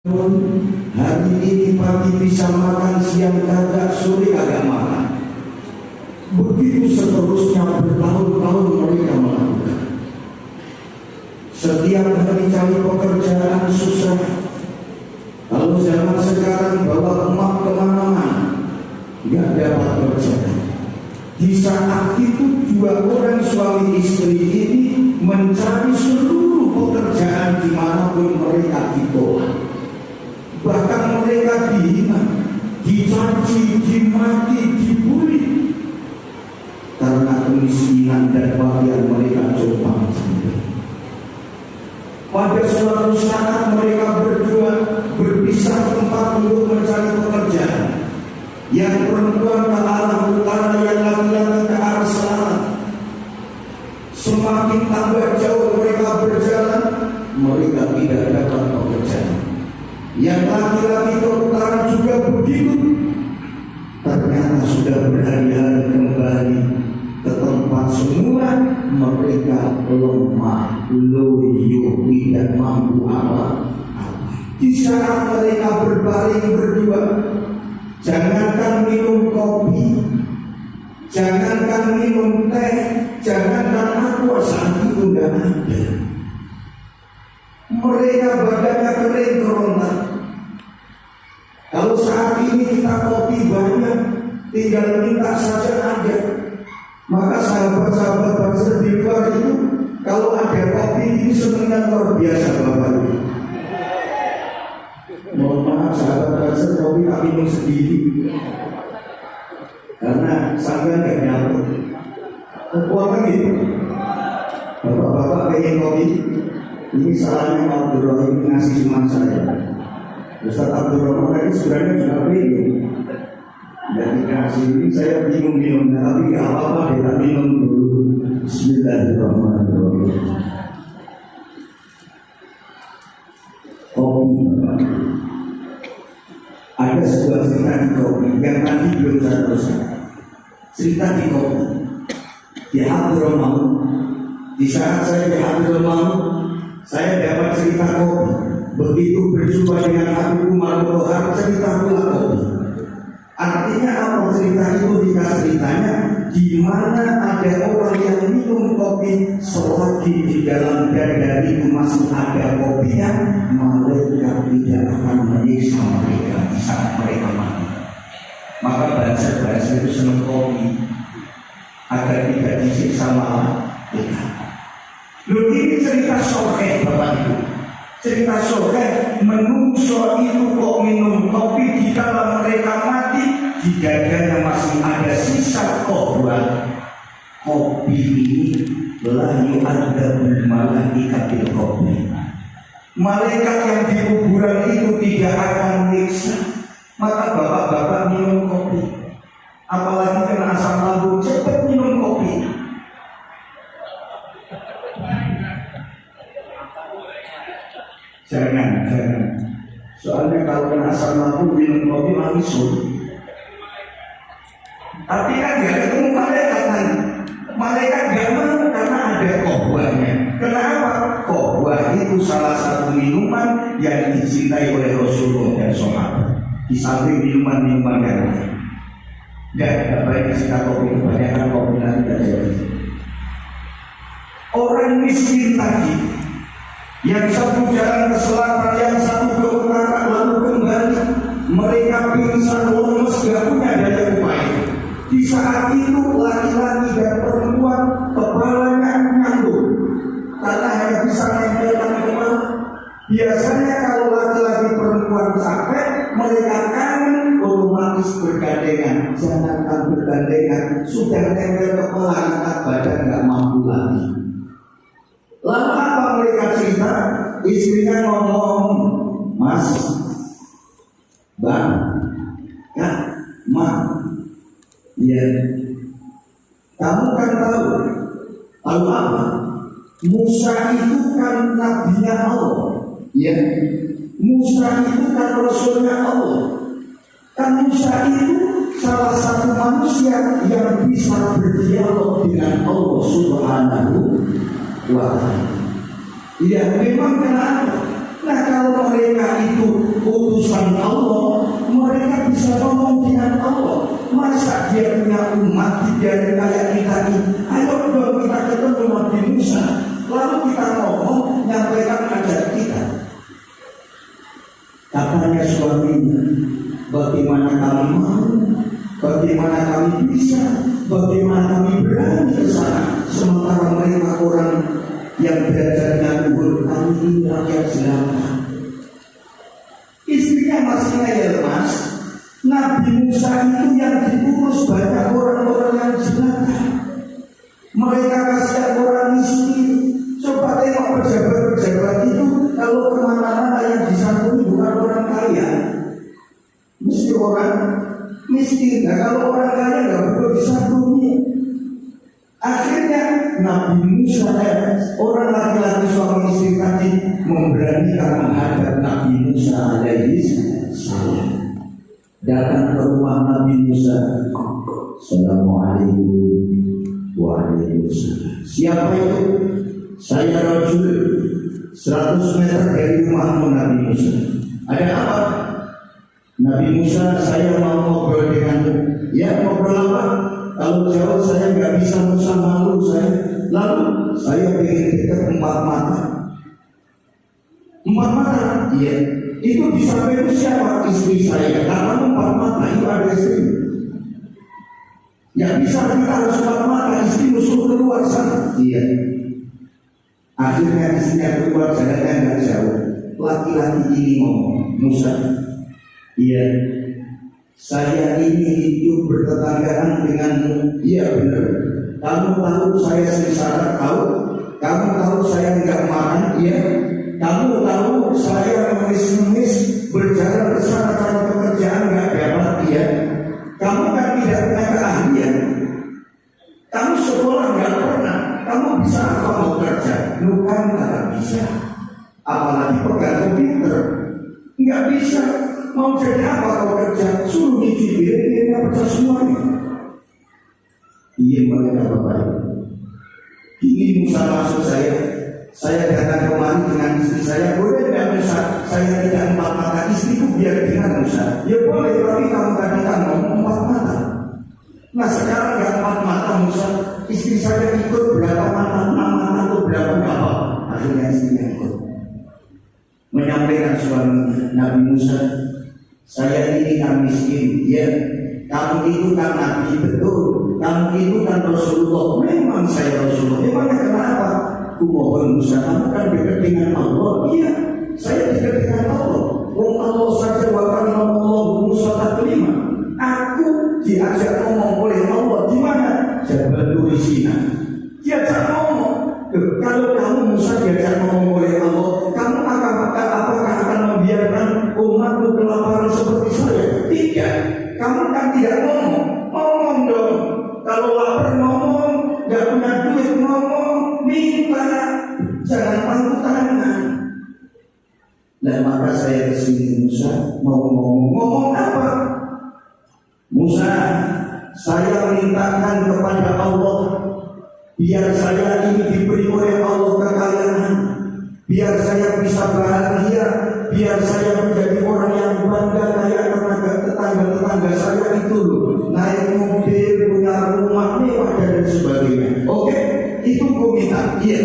Hari ini pagi bisa makan, siang kagak, sore kagak makan. Begitu seterusnya bertahun-tahun mereka melakukan. Setiap hari cari pekerjaan susah. Kalau zaman sekarang bawa emak kemana-mana, nggak dapat kerjaan. Di saat itu dua orang suami istri ini mencari seluruh pekerjaan dimanapun mereka ditolak. Bahkan mereka dihina, dicaci, dimaki, dibully karena kemiskinan dan bahaya mereka coba campur. Pada suatu saat mereka berdua berpisah tempat untuk mencari pekerjaan. Yang perempuan ke arah utara, yang laki-laki ke arah selatan. Semakin tambah jauh mereka berjalan, mereka tidak dapat pekerjaan. Yang laki-laki ke utara juga begitu. Ternyata sudah berhari-hari kembali ke tempat semula. Mereka lemah, loyo, tidak mampu apa. Di saat mereka berbaring berdua, jangankan minum kopi, jangankan minum teh, jangankan aqua, saat itu tidak ada. Mereka badannya kering kerontak. Kalau saat ini kita kopi banyak, tinggal minta saja ada. Maka sahabat-sahabat bangsa di luar itu, kalau ada kopi ini senangnya luar biasa Bapak Ibu. Mohon maaf sahabat bangsa, kopi tak minum sendiri karena sampai nggak nyampe. Kekuatan gitu. Bapak-bapak pengen kopi, ini salahnya Abdul Rahim ngasih cuma saya. Ustaz Abdul Rahim sebenarnya juga pengen. Dan dikasih ini saya minum-minum, tapi gak apa-apa, kita minum dulu. Bismillahirrahmanirrahim. Kopi. Ada sebuah cerita di kopi yang tadi belum saya teruskan. Cerita di kopi. Di Hadramaut. Di saat saya di Hadramaut, saya dapat cerita kopi. Begitu berjumpa dengan Habib Umar Tohar, cerita pula kopi. Artinya apa cerita itu? Jika ceritanya di mana ada orang yang minum kopi selagi di dalam dada itu masih ada kopinya, mereka tidak akan menyiksa mereka di saat mereka mati. Maka bahasa-bahasa itu senang kopi agar tidak disiksa malah mereka. Lalu ini cerita sore Bapak Ibu. Cerita sore menungso itu kok minum kopi di dalam mereka mati, di dadanya masih ada sisa korban. Kopi ini layu ada bermalaikat kopi. Malaikat yang di kuburan itu tidak akan menyiksa. Maka bapak-bapak minum kopi. Apalagi kena asam lambung, cepat minum kopi. Jangan. Soalnya kalau kena asam lambung minum kopi langsung. Tapi kan gak ketemu malaikat kan? Malaikat gak mau karena ada kohwahnya. Kenapa? Kohwah itu salah satu minuman yang dicintai oleh Rasulullah dan sahabat. Di samping minuman-minuman yang lain. Dan baik kita kopi kebanyakan kopi nanti tidak jadi. Orang miskin tadi, yang satu jalan ke selatan, yang satu ke utara, lalu kembali. Mereka pingsan, lemes, gak punya daya upaya. Di saat itu laki-laki dan perempuan kepalanya nyambung karena hanya bisa menempelkan kepala. Biasanya kalau laki-laki perempuan capek, mereka kangen, otomatis bergandengan. Jangankan bergandengan, sudah nempel kepala, angkat badan gak mampu lagi. Lalu apa mereka cerita? Istrinya ngomong, Mas, Bang, Kak, Ma, ya, kamu kan tahu apa? Musa itu kan nabinya Allah, ya. Musa itu kan rasulnya Allah. Kan Musa itu salah satu manusia yang bisa berdialog dengan Allah Subhanahu wa ta'ala. Ya memang kenapa? Nah kalau mereka itu Katanya suaminya, bagaimana kami mau, bagaimana kami bisa, bagaimana kami berani ke sana, sementara mereka orang yang belajar dengan luhur, kami ini rakyat jelata. Istrinya masih ngeyel, Mas. Nabi Musa itu yang diurus banyak orang-orang yang jelata. Mereka kasihan orang miskin. Coba tengok pejabat-pejabat itu, kalau kemana-mana yang disantuni bukan orang kaya, mesti orang miskin. Nah, kalau orang kaya nggak perlu disantuni. Akhirnya Nabi Musa, orang laki-laki suami istri tadi memberanikan menghadap Nabi Musa alaihi salam. Datang ke rumah Nabi Musa. Assalamualaikum waalaikumsalam. Siapa itu? Saya Rajul 100 meter dari rumahmu Nabi Musa. Ada apa? Nabi Musa, saya mau ngobrol denganmu. Ya, ngobrol apa? Kalau jauh saya nggak bisa, Musa malu saya. Lalu saya ingin dekat 4 mata. 4 mata? Iya. Itu disampaikan siapa? Istri saya. Karena 4 mata itu ada istri. Ya bisa kita harus 4 mata. Istri musuh keluar sana. Iya. Akhirnya istrinya keluar, jalannya nggak jauh. Laki-laki ini ngomong, Musa, iya, saya ini hidup bertetanggaan denganmu. Iya benar. Kamu tahu saya sengsara, tahu? Kamu tahu saya nggak makan, iya. Kamu tahu saya mengemis-ngemis berjalan ke sana cari pekerjaan nggak dapat, iya. Kamu kan tidak punya keahlian. Kamu sekolah nggak pernah. Kamu bisa apa mau kerja? Bukan nggak bisa. Apalagi pegang komputer, nggak bisa. Mau jadi apa kalau kerja? Suruh dicibir, dia nggak percaya semuanya. Iya mereka bapak. Ini Musa maksud saya. Saya datang kemari dengan istri saya. Boleh nggak Musa? Saya tidak 4 mata. Istriku biar dengan Musa. Ya boleh, tapi kamu tadi kan ngomong 4 mata. Nah sekarang nggak 4 mata Musa. Istri saya ikut berapa mata, 6 mata atau berapa apa? Akhirnya istrinya ikut. Menyampaikan suami Nabi Musa, saya ini kan miskin, ya. Kamu itu kan Nabi, betul. Kamu itu kan Rasulullah. Memang saya Rasulullah. Memangnya kenapa? Kumohon Musa, kamu kan dekat dengan Allah. Iya, saya dekat dengan Allah. Allah saja wakil Allah Musa taklima. Aku diajak ngomong oleh Allah di mana? Jabal Nur Sina. Diajak ngomong. Kalau kamu Musa diajak ngomong oleh Allah, kamu apakah akan membiarkan umatmu kelaparan seperti saya? Tidak. Kamu kan tidak ngomong. Ngomong dong. Kalau lapar ngomong, nggak punya duit ngomong, minta. Jangan pangku tangan. Dan maka saya kesini Musa mau ngomong apa? Musa, saya mintakan kepada Allah biar saya ini diberi oleh Allah kekayaan, biar saya bisa bahagia, biar saya menjadi orang yang bangga kayak tetangga saya itu naik mobil, punya rumah mewah dan sebagainya. Oke, itu gue minta. Iya.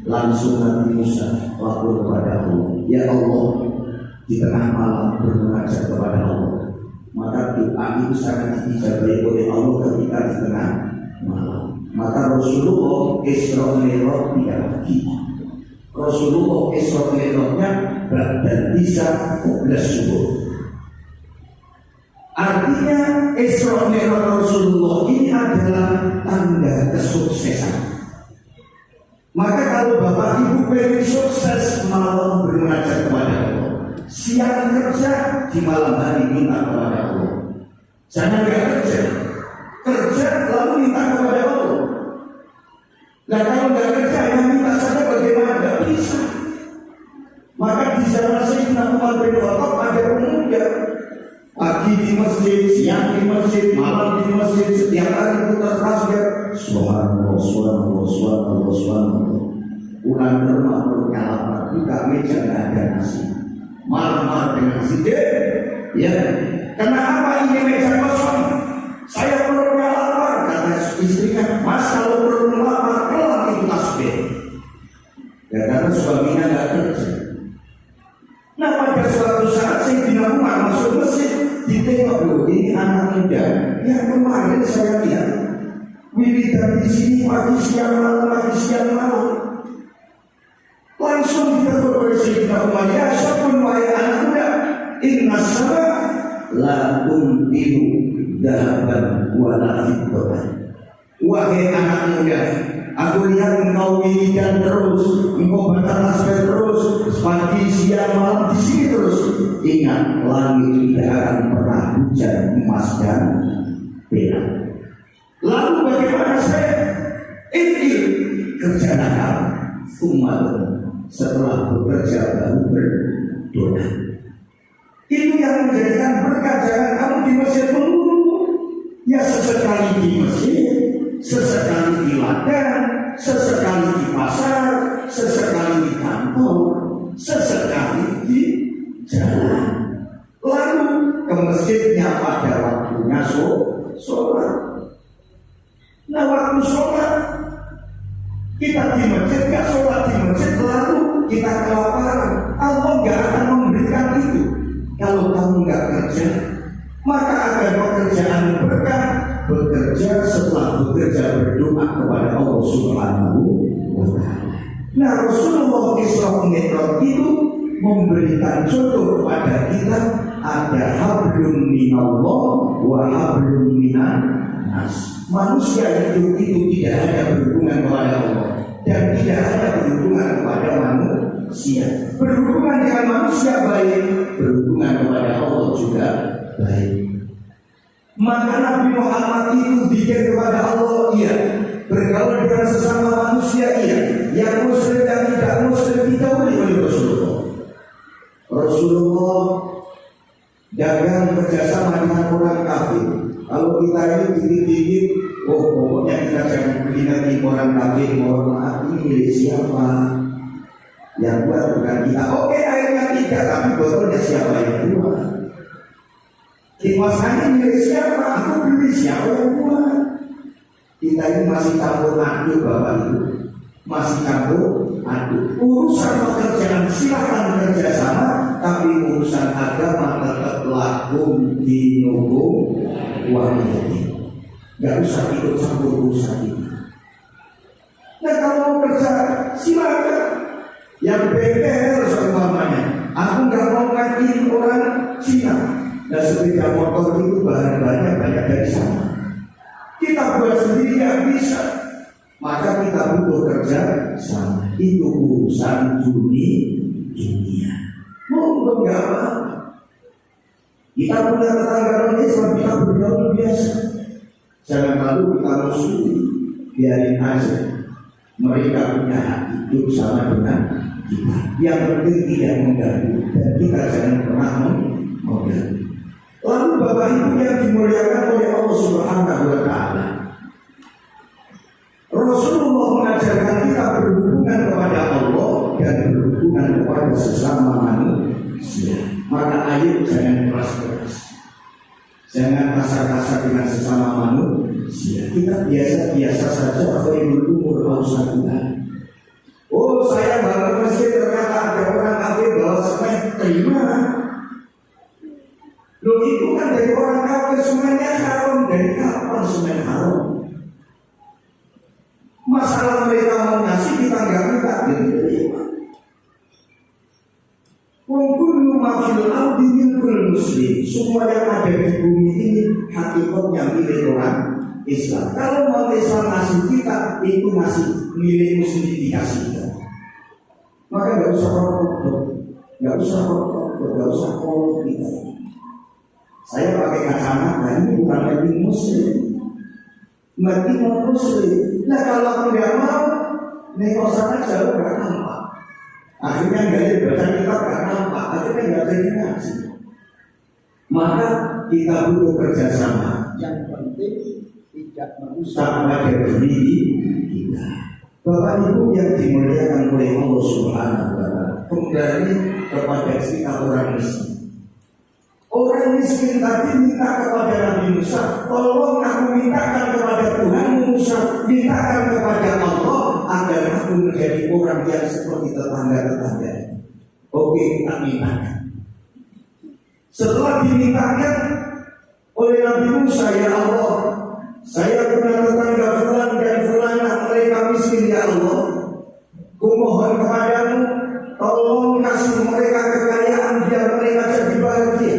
Langsung Nabi Musa lapor kepada Allah. Ya Allah, di tengah malam bermunajat kepada Allah. Maka doa itu sangat dijabai oleh Allah ketika di tengah malam. Maka Rasulullah Isra Mi'raj tidak lagi. Rasulullah Isra Mi'rajnya dan bisa 12 subuh. Artinya Isra Mi'raj Rasulullah ini adalah tanda kesuksesan. Maka kalau Bapak Ibu pengen sukses, malam bermunajat kepada Allah. Siang kerja, di malam hari minta kepada Allah. Jangan nggak kerja lalu minta kepada Allah. Nah kalau nggak kerja yang minta saja bagaimana? Nggak bisa. Maka di zaman Sayyidina Umar bin Khattab ada pemuda pagi di masjid, siang di masjid, malam di masjid, setiap hari putar tasbih. Subhanallah, subhanallah, subhanallah, subhanallah. Pulang ke rumah perutnya lapar, buka meja nggak ada nasi. Marah-marah dengan sidik, ya. Kenapa ini meja kosong? Saya perutnya lapar, kata istrinya. Mas kalau perutnya lapar, keluar itu tasbih. Ya karena suaminya nggak kerja. Nah pada suatu saat Sayyidina Umar masuk masjid, ditengok loh, ini anak muda yang kemarin saya lihat wiridan di sini pagi siang malam. Langsung ditegur oleh Sayyidina Umar, ya sabun wahai anak muda, inna sama la tumtilu dahaban wa la fiddatan. Wahai anak muda, aku lihat engkau wiridan terus, engkau baca tasbih terus, pagi siang malam di sini terus. Ingat, langit tidak akan pernah hujan emas dan perak. Lalu bagaimana saya? Kerja nakal, setelah bekerja baru berdoa. Itu yang menjadikan berkah. Jangan kamu di masjid melulu. Ya sesekali di masjid, sesekali di ladang, sesekali di pasar, sesekali di kantor, sesekali di jalan. Lalu ke masjidnya pada waktunya sholat. Nah waktu sholat kita di masjid, gak sholat di masjid, lalu kita kelaparan. Allah gak akan memberikan itu. Kalau kamu gak kerja, maka agar pekerjaan berkah, bekerja setelah bekerja berdoa kepada Allah Subhanahu wa Ta'ala. Nah Rasulullah SAW itu memberikan contoh kepada kita, ada hablum minallah wa hablum minan nas. Manusia itu tidak ada berhubungan kepada Allah dan tidak ada berhubungan kepada manusia. Berhubungan dengan manusia baik, berhubungan kepada Allah juga baik. Maka Nabi Muhammad itu bikin kepada Allah, iya. Bergaul dengan sesama manusia, iya. Yang muslim dan tidak muslim dijauhi oleh Rasulullah. Rasulullah dagang kerjasama dengan orang kafir. Kalau kita ini dikit-dikit, pokoknya kita jangan beli nanti orang kafir. Mohon maaf, ini milik siapa? Yang buat bukan kita. Oke, akhirnya tidak, tapi botolnya siapa yang buat? Kipasannya milik siapa? Aku beli, siapa yang buat? Kita ini masih campur aduk, Bapak Ibu. Masih campur aduk. Urusan pekerjaan silakan kerjasama, tapi urusan agama tetap lakum dinukum waliyadin. Gak usah ikut campur urusan ini. Nah kalau mau kerja silakan. Yang bengkel seumpamanya, aku gak mau ngaji orang Cina. Dan sepeda motor itu bahan-bahannya banyak dari sana. Kita buat sendiri gak bisa. Maka kita butuh kerja sama. Itu urusan dunia. Monggo gak apa. Kita punya tetangga non-Islam, kita bergaul biasa. Jangan lalu kita musuhi, biarin aja. Mereka punya hak hidup sama dengan kita. Yang penting tidak mengganggu dan kita jangan pernah mengganggu. Lalu Bapak Ibu yang dimuliakan oleh Allah Subhanahu wa Ta'ala, Rasulullah mengajarkan kita berhubungan kepada Allah dan berhubungan kepada sesama manusia. Maka ayo jangan keras-keras, jangan kasar-kasar dengan sesama manusia. Kita biasa-biasa saja. Khairul umur ausatuha. Oh, saya bangun masjid ternyata ada orang kafir bawa semen, terima. Loh itu kan dari orang kafir, semennya haram. Dari kapan semen haram? Masalah mereka mau ngasih, kita nggak minta, jadi terima. Kullu ma fil ardi milkul muslim. Semua yang ada di bumi ini hakikatnya milik orang Islam. Kalau mau Islam ngasih kita, itu ngasih milik muslim dikasih kita. Maka nggak usah rokok, nggak usah kolok kita. Saya pakai kacamata, ini bukan lagi muslim, berarti non muslim. Nah kalau aku nggak mau, nengok sana jauh nggak nampak. Akhirnya nggak ada baca kitab nggak nampak, akhirnya nggak jadi ngaji. Maka kita butuh kerjasama. Yang penting tidak merusak pada diri kita. Bapak Ibu yang dimuliakan oleh Allah Subhanahu wa Ta'ala, kembali kepada cerita orang miskin. Orang miskin tadi minta kepada Nabi Musa, tolong aku mintakan kepada Tuhan Musa, mintakan kepada Allah agar aku menjadi orang yang seperti tetangga-tetangga. Oke, Oke, tak mintakan. Setelah dimintakan oleh Nabi Musa, ya Allah, saya punya tetangga fulan dan fulanah, mereka miskin ya Allah. Kumohon kepadamu, tolong kasih mereka kekayaan biar mereka jadi bahagia.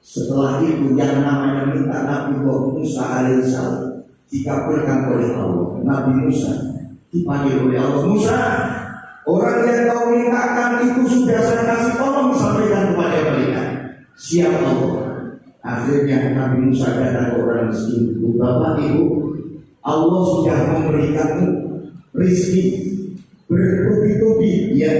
Setelah itu yang namanya minta Nabi Musa alaihissalam dikabulkan oleh Allah. Nabi Musa dipanggil oleh Allah, Musa, orang yang kau mintakan itu sudah saya kasih, tolong sampaikan kepada mereka. Siap Allah. Akhirnya Nabi Musa datang ke orang miskin, Bapak Ibu, Allah sudah memberikanmu rezeki bertubi-tubi. Ya,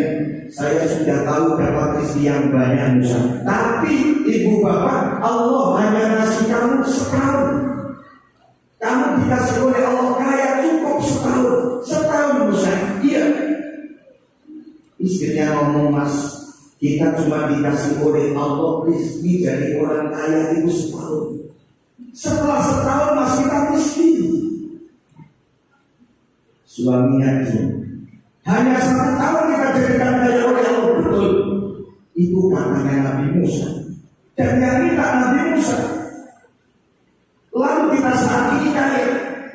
saya sudah tahu dapat rezeki yang banyak Musa. Tapi Ibu Bapak, Allah hanya ngasih kamu setahun. Kamu dikasih oleh Allah kaya cukup setahun. Setahun Musa. Iya. Istrinya ngomong, Mas, kita cuma dikasih oleh Allah rezeki jadi orang kaya itu setahun. Setelah setahun Mas kita miskin. Suaminya diam. Hanya 1 tahun kita jadikan kaya oleh Allah, betul. Itu katanya Nabi Musa. Dan yang minta Nabi Musa. Lalu kita saat ini kaya.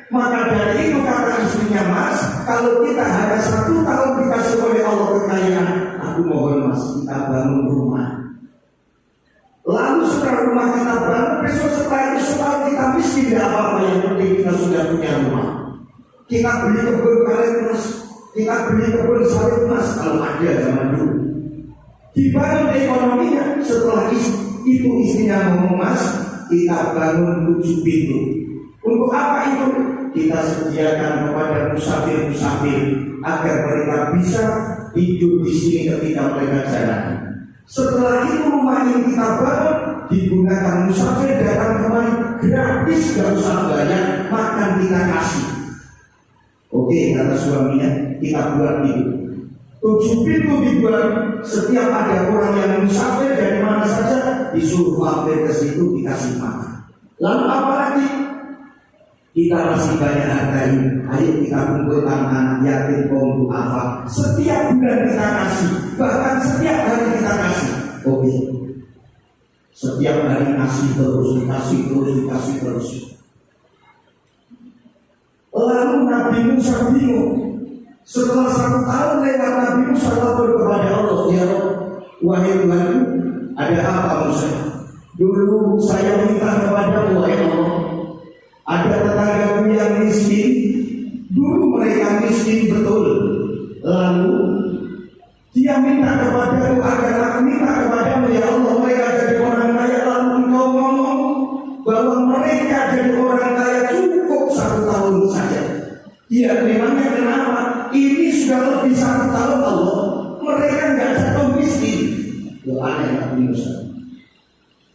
Maka dari itu kata istrinya, Mas, kalau kita hanya 1 tahun dikasih oleh Allah kekayaan, aku mohon Mas, kita bangun rumah. Lalu setelah rumah kita bangun, besok setelah itu setahun kita miskin, tidak apa-apa, yang penting kita sudah punya rumah. Kita beli kebun karet Mas, kita beli kebun sawit Mas, kalau ada zaman dulu. Dibangun ekonominya. Setelah itu istrinya ngomong, Mas, kita bangun 7 pintu. Untuk apa itu? Kita sediakan kepada musafir-musafir agar mereka bisa hidup di sini ketika mereka jalan. Setelah itu rumah yang kita bangun digunakan musafir datang kemari gratis, gak usah bayar, makan kita kasih. Oke, kata suaminya, kita buat itu 7 pintu dibuat. Setiap ada orang yang musafir dari mana saja disuruh mampir ke situ dikasih makan. Lalu apa lagi? Kita masih banyak harta ini. Ayo kita kumpulkan anak yatim, kaum duafa. Setiap bulan kita kasih, bahkan setiap hari kita kasih. Oke. Setiap hari kasih terus, dikasih terus, dikasih terus. Lalu Nabi Musa bingung. Setelah 1 tahun lewat, Nabi Musa lapor kepada Allah, ya Allah, wahai Tuhanku, ada apa Musa? Dulu saya minta kepada wahai Allah, ada tetanggaku yang miskin. Dulu mereka miskin betul. Lalu dia minta kepadaku agar aku minta kepadamu, ya Allah, mereka jadi orang kaya. Lalu engkau ngomong bahwa mereka jadi orang kaya cukup 1 tahun saja. Ya memangnya kenapa? Ini sudah lebih 1 tahun Allah, mereka nggak jatuh miskin. Doanya Nabi Musa.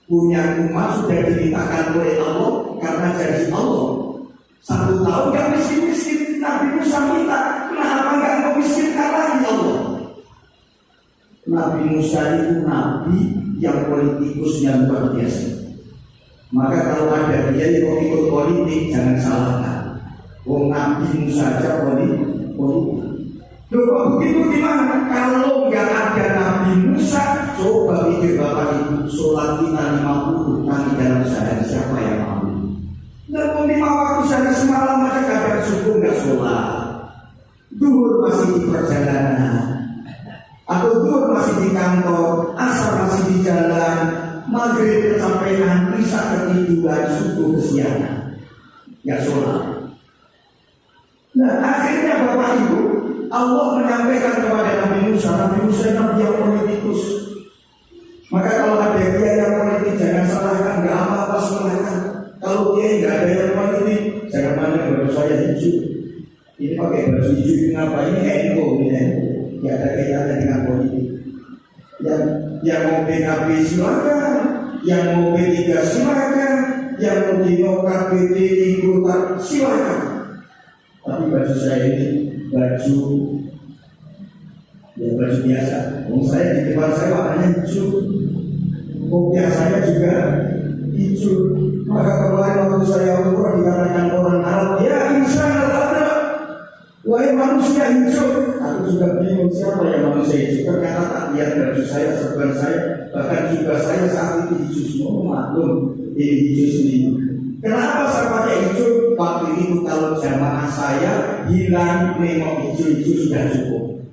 Punya rumah sudah dimintakan oleh Allah karena janji Allah 1 tahun gak miskin-miskin. Nabi Musa minta, kenapa gak kau miskinkan lagi Allah? Nabi Musa itu nabi yang politikus yang luar biasa. Maka kalau ada dia yang ikut politik jangan salahkan. Wong Nabi Musa saja politik. Loh kok begitu gimana? Kalau nggak ada Nabi Musa, coba pikir Bapak Ibu, sholat kita 50 kali dalam sehari, siapa yang mampu? Nggak mau 5 waktu sehari, semalam aja kadang subuh nggak sholat, duhur masih di perjalanan, atau duhur masih di kantor, asar masih di jalan, maghrib kecapean, isya ketiduran, subuh kesiangan, nggak sholat. Nah akhirnya Bapak Ibu, Allah menyampaikan kepada Nabi Musa. Nabi Musa nabi yang politikus. Maka kalau ada dia yang politik jangan salahkan, nggak apa-apa salahkan. Kalau dia nggak ada yang politik, jangan pandang baju saya hijau. Ini pakai baju hijau kenapa? Ini NU, nggak ada kaitannya dengan politik. Yang mau PKB silakan, yang mau P3 silakan, yang mau Demokrat, PT, Golkar silakan. Tapi baju saya ini baju biasa. Saya di depan saya warnanya hijau, kopiah saya juga hijau. Maka kemarin waktu saya umroh dikatakan orang Arab, ya insan ada, wahai manusia hijau. Aku Aku juga bingung siapa yang manusia hijau. Ternyata tak lihat baju saya, serban saya, bahkan juga saya saat itu hijau semua. Maklum, ini hijau sendiri. Kenapa saya pakai hijau? Waktu itu kalau jamaah saya hilang nengok hijau-hijau sudah cukup.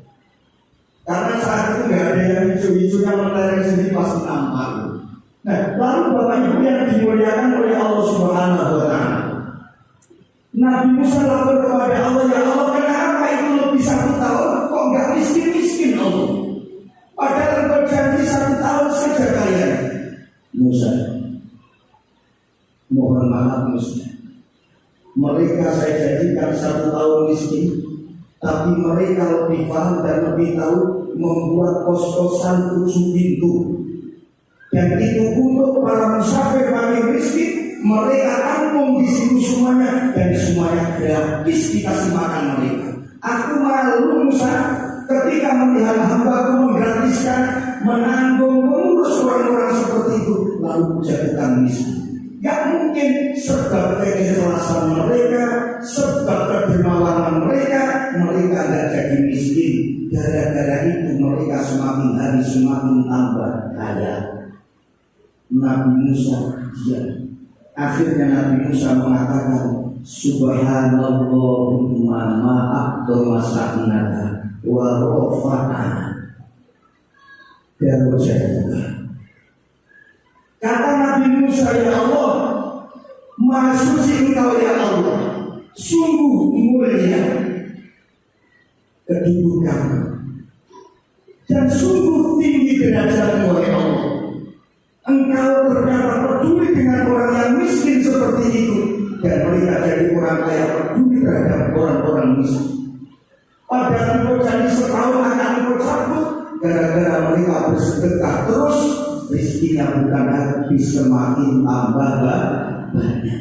Karena saat itu nggak ada yang hijau-hijau yang menarik sendiri pasti nampak. Nah, lalu Bapak Ibu yang dimuliakan oleh Allah Subhanahu wa Ta'ala, Nabi Musa lapor kepada Allah, ya Allah, kenapa itu lebih 1 tahun kok nggak miskin-miskin Allah? Padahal engkau janji 1 tahun saja kalian. Musa, mohon maaf Musa, mereka saya janjikan 1 tahun miskin, tapi mereka lebih paham dan lebih tahu membuat kos-kosan 7 pintu. Dan itu untuk para musafir paling miskin, mereka tampung di situ semuanya dan semuanya gratis dikasih makan mereka. Aku malu Musa ketika melihat hamba-Ku menggratiskan, menanggung, mengurus orang-orang seperti itu, lalu jadikan miskin. Gak mungkin sebab keikhlasan mereka, sebab kedermawanan mereka, mereka gak jadi miskin. Gara-gara itu mereka semakin hari semakin tambah kaya. Nabi Musa diam. Akhirnya Nabi Musa mengatakan, Subhanallahumma ma'abdu masa'naka wa rofa'ana darajatuka. Kata Nabi Musa, ya Allah, Maha suci Engkau ya Allah, sungguh mulia kedudukanmu dan sungguh tinggi derajatmu ya Allah. Engkau ternyata peduli dengan orang yang miskin seperti itu, dan mereka jadi orang kaya peduli terhadap orang-orang miskin. Padahal engkau janji setahun akan engkau cabut, gara-gara mereka bersedekah terus, rezekinya bukan habis, semakin tambah banyak.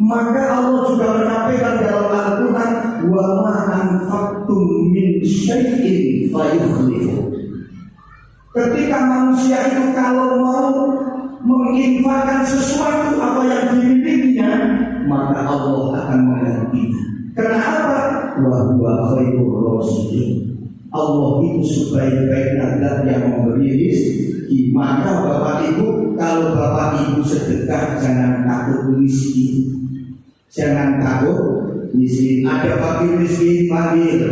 Maka Allah juga menyampaikan dalam Al-Quran, wa ma anfaqtum min syai'in fayukhlifu. Ketika manusia itu kalau mau menginfakkan sesuatu apa yang dimilikinya, maka Allah akan menggantinya. Kenapa? Wa huwa khairur raziqin. Allah itu sebaik-baik zat yang memberi rezeki. Maka Bapak Ibu, kalau Bapak Ibu sedekah jangan takut miskin. Jangan takut miskin. Ada fakir miskin panggil,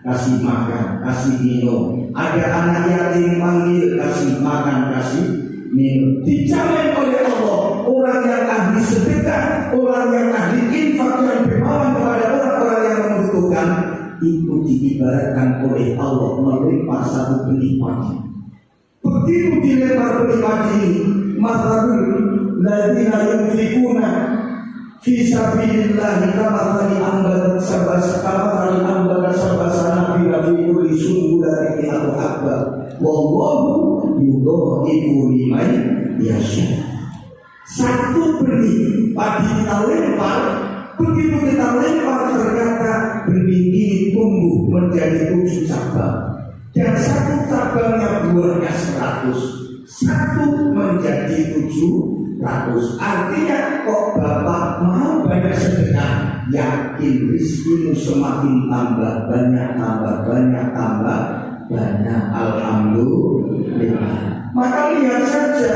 kasih makan, kasih minum. Ada anak yatim panggil, kasih makan, kasih minum. Dijamin oleh Allah, orang yang ahli sedekah, orang yang ahli infak, yang dermawan kepada orang-orang yang membutuhkan, itu diibaratkan oleh Allah melimpah satu benih padi. Begitu dilempar benih padi ini, mathalul ladzina yunfikuna fi sabilillahi kamathali ambatat sab'a sanabila fi kulli sunbulatin mi'atu habba wallahu yudha'ifu liman yasha. Satu benih padi kita lempar, begitu kita lempar ternyata benih ini tumbuh menjadi 7 cabang, dan satu cabangnya buahnya 100, satu menjadi 700. Artinya kok Bapak mau banyak sedekah, yakin rizkimu semakin tambah banyak, tambah banyak, tambah banyak. Alhamdulillah. Maka lihat saja,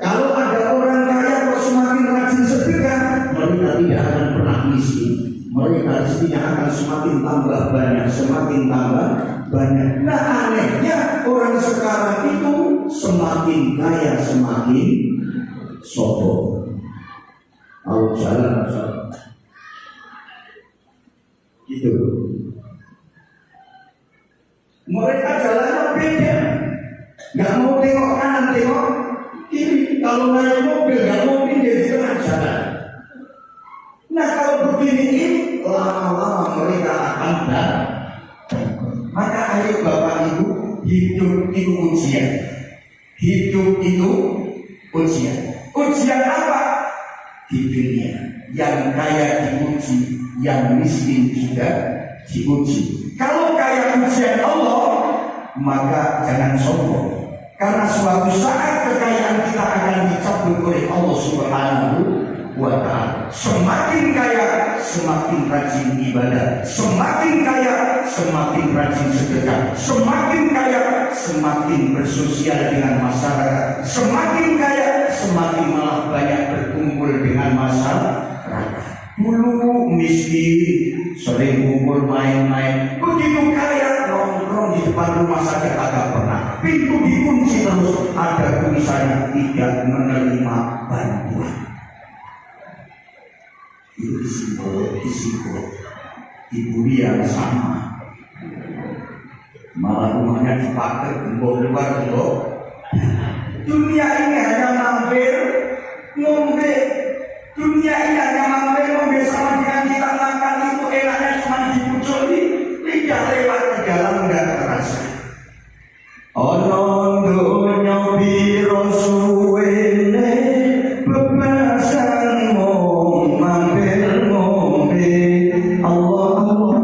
kalau ada orang kaya kok semakin rajin sedekah, mereka tidak akan pernah miskin. Mereka rizkinya akan semakin tambah banyak, semakin tambah banyak. Nah anehnya orang sekarang itu semakin kaya semakin sombong. Mau jalan gitu. Mereka jalannya beda, nggak mau tengok kanan tengok kiri. Kalau naik mobil nggak mau pindah di tengah jalan. Nah kalau begini ini lama-lama mereka akan datang. Maka ayo Bapak Ibu, hidup itu ujian. Hidup itu ujian. Ujian apa? Di dunia. Yang kaya diuji, yang miskin juga diuji. Kalau kaya ujian Allah, maka jangan sombong. Karena suatu saat kekayaan kita akan dicabut oleh Allah Subhanahu wa Ta'ala. Semakin kaya, semakin rajin ibadah. Semakin kaya, semakin rajin sedekah. Semakin kaya, semakin bersosial dengan masyarakat. Semakin kaya, semakin malah banyak berkumpul dengan masyarakat. Dulu miskin, sering kumpul main-main. Begitu kaya, nongkrong di depan rumah saja agak pernah. Pintu dikunci terus, ada tulisannya tidak menerima bantuan. Itu disimpul ibu dia sama, malah rumahnya dipakai gembok luar gembok. Dunia ini hanya mampir ngombe, dunia ini hanya mampir ngombe, sama dengan kita makan itu enaknya cuma dipucuk di lidah, lewat ke dalam nggak terasa. Ono donya biro suwene bebasan mampir ngombe, Allah